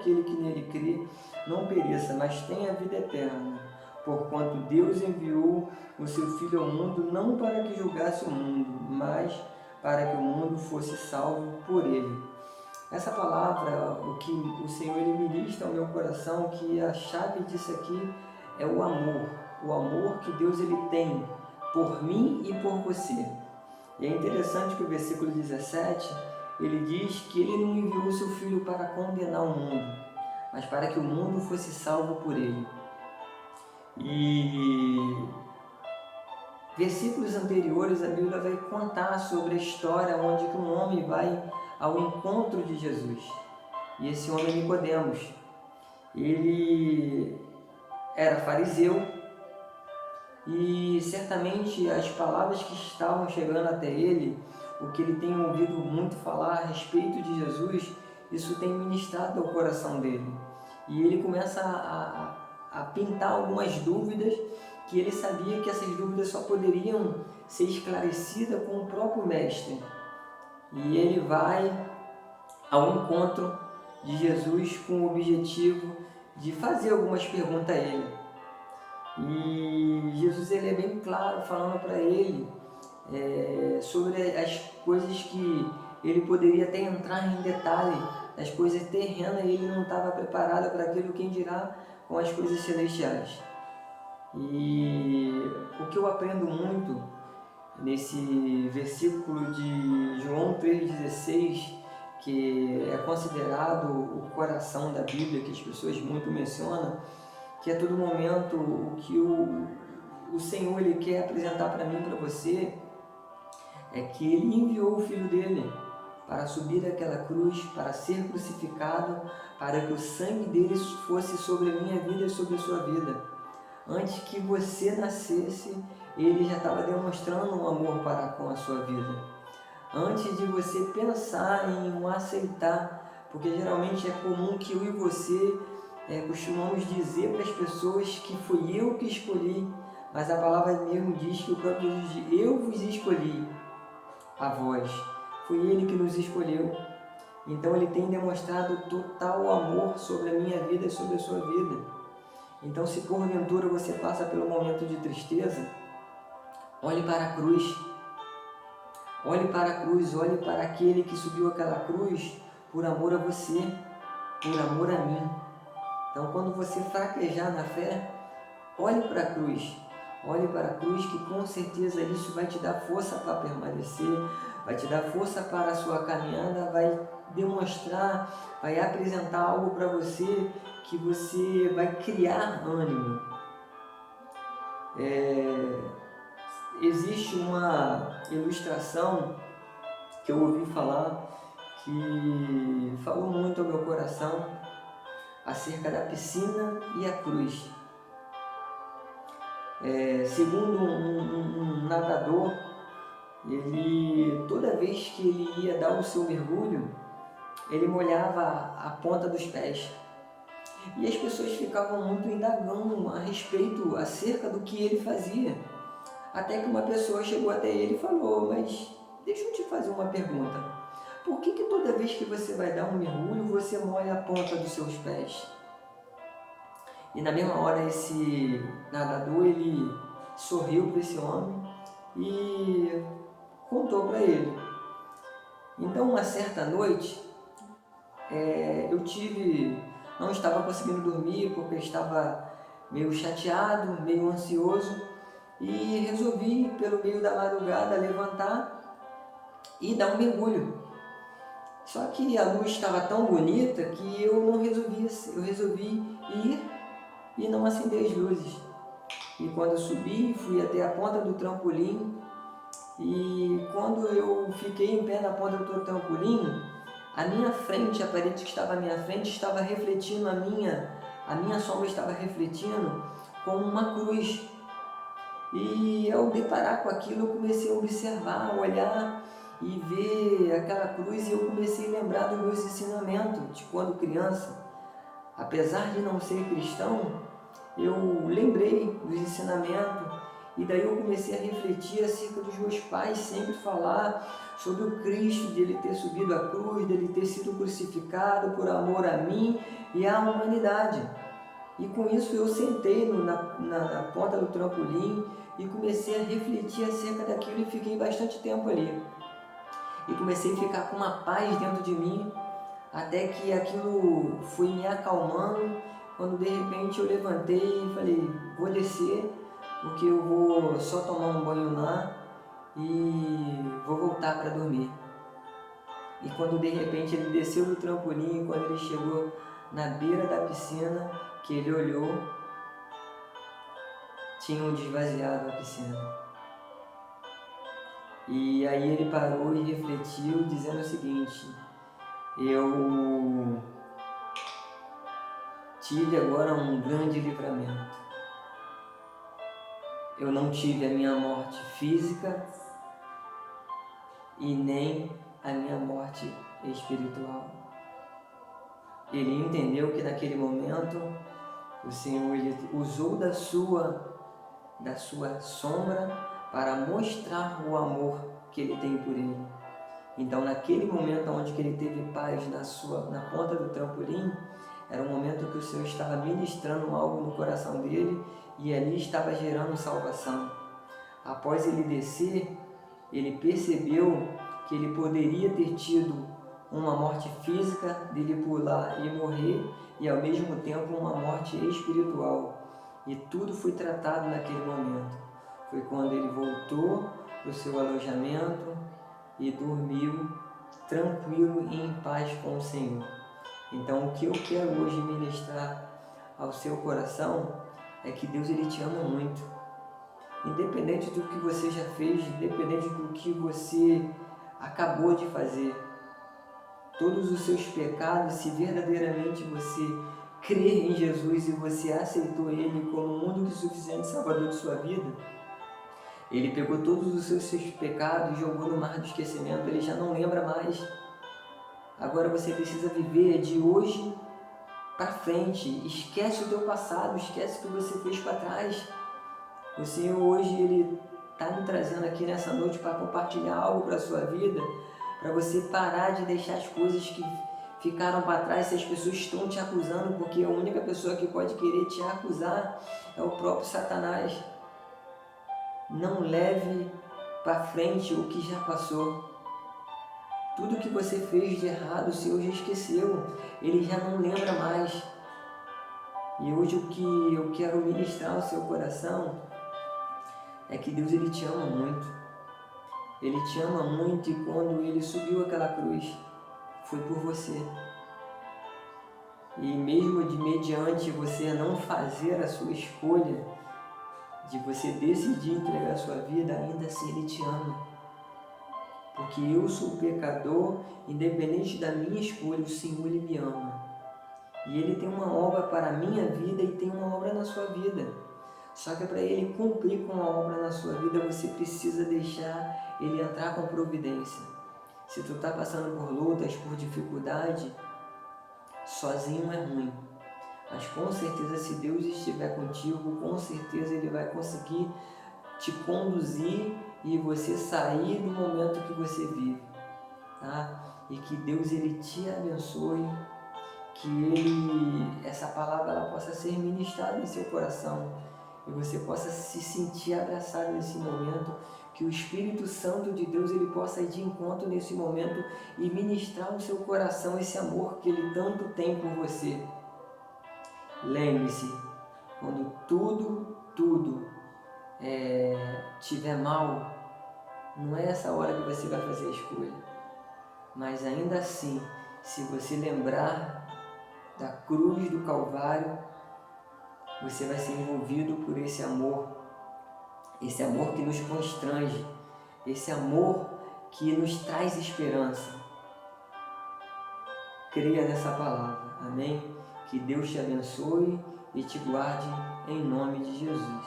aquele que nele crê não pereça, mas tenha a vida eterna. Porquanto Deus enviou o seu Filho ao mundo, não para que julgasse o mundo, mas para que o mundo fosse salvo por ele. Essa palavra, o que o Senhor ele ministra ao meu coração, que a chave disso aqui é o amor que Deus ele tem por mim e por você. E é interessante que o versículo 17, ele diz que ele não enviou o seu Filho para condenar o mundo, mas para que o mundo fosse salvo por ele. E versículos anteriores a Bíblia vai contar sobre a história onde um homem vai ao encontro de Jesus. E esse homem é Nicodemos. Ele era fariseu e certamente as palavras que estavam chegando até ele, o que ele tem ouvido muito falar a respeito de Jesus, isso tem ministrado ao coração dele. E ele começa a pintar algumas dúvidas que ele sabia que essas dúvidas só poderiam ser esclarecidas com o próprio Mestre. E ele vai ao encontro de Jesus com o objetivo de fazer algumas perguntas a ele. E Jesus ele é bem claro falando para ele sobre as coisas que ele poderia até entrar em detalhe, as coisas terrenas, e ele não estava preparado para aquilo, quem dirá com as coisas celestiais. E o que eu aprendo muito nesse versículo de João 3,16, que é considerado o coração da Bíblia, que as pessoas muito mencionam, que a todo momento o que o Senhor ele quer apresentar para mim e para você é que Ele enviou o Filho dele para subir aquela cruz, para ser crucificado, para que o sangue dele fosse sobre a minha vida e sobre a sua vida. Antes que você nascesse, Ele já estava demonstrando um amor para com a sua vida. Antes de você pensar em o aceitar, porque geralmente é comum que eu e você costumamos dizer para as pessoas que fui eu que escolhi, mas a palavra mesmo diz que o próprio Jesus diz: eu vos escolhi a vós, foi Ele que nos escolheu. Então Ele tem demonstrado total amor sobre a minha vida e sobre a sua vida. Então, se porventura você passa pelo momento de tristeza, olhe para a cruz. Olhe para a cruz, olhe para aquele que subiu aquela cruz por amor a você, por amor a mim. Então, quando você fraquejar na fé, olhe para a cruz. Olhe para a cruz, que com certeza isso vai te dar força para permanecer, vai te dar força para a sua caminhada, vai demonstrar, vai apresentar algo para você que você vai criar ânimo. Existe uma ilustração que eu ouvi falar, que falou muito ao meu coração, acerca da piscina e a cruz. Segundo um nadador, ele, toda vez que ele ia dar o seu mergulho, ele molhava a ponta dos pés. E as pessoas ficavam muito indagando a respeito, acerca do que ele fazia. Até que uma pessoa chegou até ele e falou: mas deixa eu te fazer uma pergunta. Por que toda vez que você vai dar um mergulho, você molha a ponta dos seus pés? E na mesma hora esse nadador, ele sorriu para esse homem e contou para ele. Então, uma certa noite, não estava conseguindo dormir porque estava meio chateado, meio ansioso, e resolvi, pelo meio da madrugada, levantar e dar um mergulho. Só que a luz estava tão bonita que eu resolvi ir e não acender as luzes. E quando eu subi, fui até a ponta do trampolim, e quando eu fiquei em pé na ponta do trampolim, a minha frente, a parede que estava à minha frente, estava refletindo a minha sombra estava refletindo como uma cruz. E ao deparar com aquilo, eu comecei a observar, a olhar e ver aquela cruz, e eu comecei a lembrar dos meus ensinamentos de quando criança. Apesar de não ser cristão, eu lembrei dos ensinamentos E daí eu comecei a refletir acerca dos meus pais sempre falar sobre o Cristo, de Ele ter subido a cruz, de Ele ter sido crucificado por amor a mim e à humanidade. E com isso eu sentei na ponta do trampolim e comecei a refletir acerca daquilo e fiquei bastante tempo ali. E comecei a ficar com uma paz dentro de mim, até que aquilo foi me acalmando, quando de repente eu levantei e falei, vou descer, porque eu vou só tomar um banho lá e vou voltar para dormir. E quando de repente ele desceu do trampolim, quando ele chegou na beira da piscina, que ele olhou, tinham desvaziado a piscina. E aí ele parou e refletiu, dizendo o seguinte, eu tive agora um grande livramento. Eu não tive a minha morte física e nem a minha morte espiritual. Ele entendeu que naquele momento o Senhor ele usou da sua sombra para mostrar o amor que ele tem por ele. Então naquele momento onde ele teve paz na ponta do trampolim, era um momento que o Senhor estava ministrando algo no coração dele e ali estava gerando salvação. Após ele descer, ele percebeu que ele poderia ter tido uma morte física, dele pular e morrer, e ao mesmo tempo uma morte espiritual. E tudo foi tratado naquele momento. Foi quando ele voltou para o seu alojamento e dormiu tranquilo e em paz com o Senhor. Então o que eu quero hoje ministrar ao seu coração é que Deus ele te ama muito. Independente do que você já fez, independente do que você acabou de fazer, todos os seus pecados, se verdadeiramente você crer em Jesus e você aceitou Ele como o único e suficiente Salvador de sua vida, Ele pegou todos os seus pecados e jogou no mar do esquecimento, Ele já não lembra mais. Agora você precisa viver de hoje para frente. Esquece o teu passado, esquece o que você fez para trás. O Senhor hoje Ele está me trazendo aqui nessa noite para compartilhar algo para a sua vida, para você parar de deixar as coisas que ficaram para trás, se as pessoas estão te acusando, porque a única pessoa que pode querer te acusar é o próprio Satanás. Não leve para frente o que já passou. Tudo que você fez de errado, o Senhor já esqueceu, Ele já não lembra mais. E hoje o que eu quero ministrar ao seu coração é que Deus Ele te ama muito. Ele te ama muito e quando Ele subiu aquela cruz, foi por você. E mesmo de mediante você não fazer a sua escolha, de você decidir entregar a sua vida, ainda assim Ele te ama. Porque eu sou pecador, independente da minha escolha, o Senhor Ele me ama. E Ele tem uma obra para a minha vida e tem uma obra na sua vida. Só que para Ele cumprir com a obra na sua vida, você precisa deixar Ele entrar com providência. Se tu está passando por lutas, por dificuldade, sozinho é ruim. Mas com certeza, se Deus estiver contigo, com certeza Ele vai conseguir te conduzir e você sair do momento que você vive, tá? E que Deus Ele te abençoe, que essa palavra ela possa ser ministrada em seu coração e você possa se sentir abraçado nesse momento, que o Espírito Santo de Deus ele possa ir de encontro nesse momento e ministrar no seu coração esse amor que Ele tanto tem por você. Lembre-se, quando tudo tiver mal, não é essa hora que você vai fazer a escolha, mas ainda assim, se você lembrar da cruz do Calvário, você vai ser envolvido por esse amor que nos constrange, esse amor que nos traz esperança. Creia nessa palavra, amém? Que Deus te abençoe e te guarde em nome de Jesus.